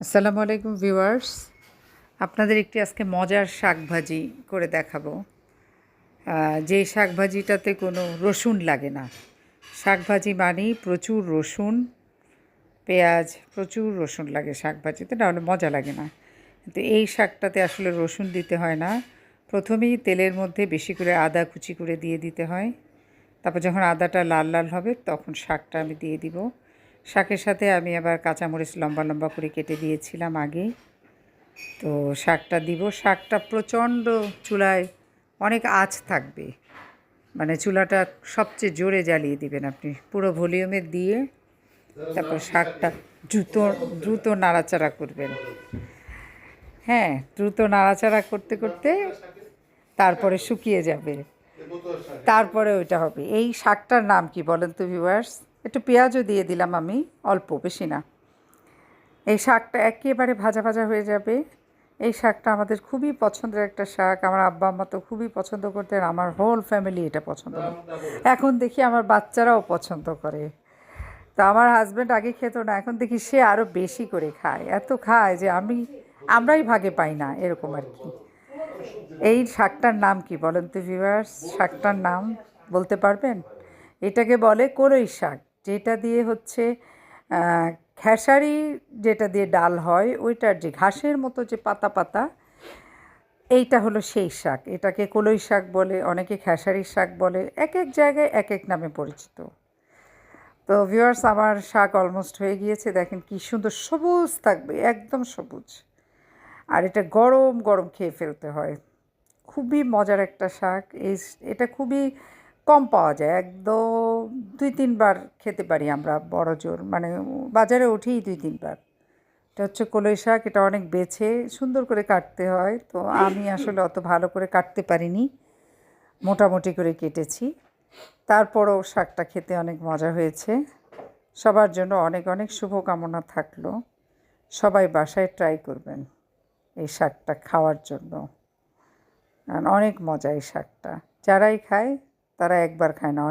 আসসালামু আলাইকুম ভিউয়ার্স, আপনাদের একটি আজকে মজার শাকভাজি করে দেখাবো। যেই শাকভাজিটাতে কোনো রসুন লাগে না। শাকভাজি মানেই প্রচুর রসুন, পেঁয়াজ, প্রচুর রসুন লাগে শাকভাজিতে, নাহলে মজা লাগে না। কিন্তু এই শাকটাতে আসলে রসুন দিতে হয় না। প্রথমেই তেলের মধ্যে বেশি করে আদা কুচি করে দিয়ে দিতে হয়। তারপর যখন আদাটা লাল লাল হবে তখন শাকটা আমি দিয়ে দিব। শাকের সাথে আমি আবার কাঁচামরিচ লম্বা লম্বা করে কেটে দিয়েছিলাম আগেই। তো শাকটা দিব। শাকটা প্রচণ্ড চুলায় অনেক আঁচ থাকবে, মানে চুলাটা সবচেয়ে জোরে জ্বালিয়ে দিবেন আপনি, পুরো ভলিউমে দিয়ে তারপর শাকটা দ্রুত দ্রুত নাড়াচাড়া করবেন। হ্যাঁ, দ্রুত নাড়াচাড়া করতে করতে তারপরে শুকিয়ে যাবে, তারপরে ওইটা হবে। এই শাকটার নাম কি বলেন তো ভিউয়ার্স? একটু পেঁয়াজও দিয়ে দিলাম আমি, অল্প, বেশি না। এই শাকটা একেবারে ভাজা ভাজা হয়ে যাবে। এই শাকটা আমাদের খুবই পছন্দের একটা শাক। আমার আব্বা আম্মা তো খুবই পছন্দ করতেন, আমার হোল ফ্যামিলি এটা পছন্দ করে। এখন দেখি আমার বাচ্চারাও পছন্দ করে। তো আমার হাজব্যান্ড আগে খেত না, এখন দেখি সে আরও বেশি করে খায়, এত খায় যে আমরাই ভাগে পাই না, এরকম আর কি। এই শাকটার নাম কি বলেন তো ভিউয়ার্স? শাকটার নাম বলতে পারবেন? এটাকে বলে কলই শাক, যেটা দিয়ে হচ্ছে আহ, খেসারি, যেটা দিয়ে ডাল হয় ওইটার যে ঘাসের মতো যে পাতা পাতা, এইটা হলো সেই শাক। এটাকে কলই শাক বলে, অনেকে খেসারির শাক বলে, এক এক জায়গায় এক এক নামে পরিচিত। তো ভিউয়ার্স, আমার শাক অলমোস্ট হয়ে গিয়েছে, দেখেন কি সুন্দর সবুজ থাকবে, একদম সবুজ। আর এটা গরম গরম খেয়ে ফেলতে হয়। খুবই মজার একটা শাক। এটা খুবই কম পাওয়া যায়, একদম 2-3 বার খেতে পারি আমরা বড় জোর, মানে বাজারে উঠেই 2-3 বার। এটা হচ্ছে কলই শাক। এটা অনেক বেছে সুন্দর করে কাটতে হয়, তো আমি আসলে অত ভালো করে কাটতে পারিনি, মোটামুটি করে কেটেছি। তারপরও শাকটা খেতে অনেক মজা হয়েছে। সবার জন্য অনেক অনেক শুভকামনা থাকলো। সবাই বাসায় ট্রাই করবেন এই শাকটা খাওয়ার জন্য, কারণ অনেক মজা এই শাকটা। যারাই খায় তারা একবার খায় না,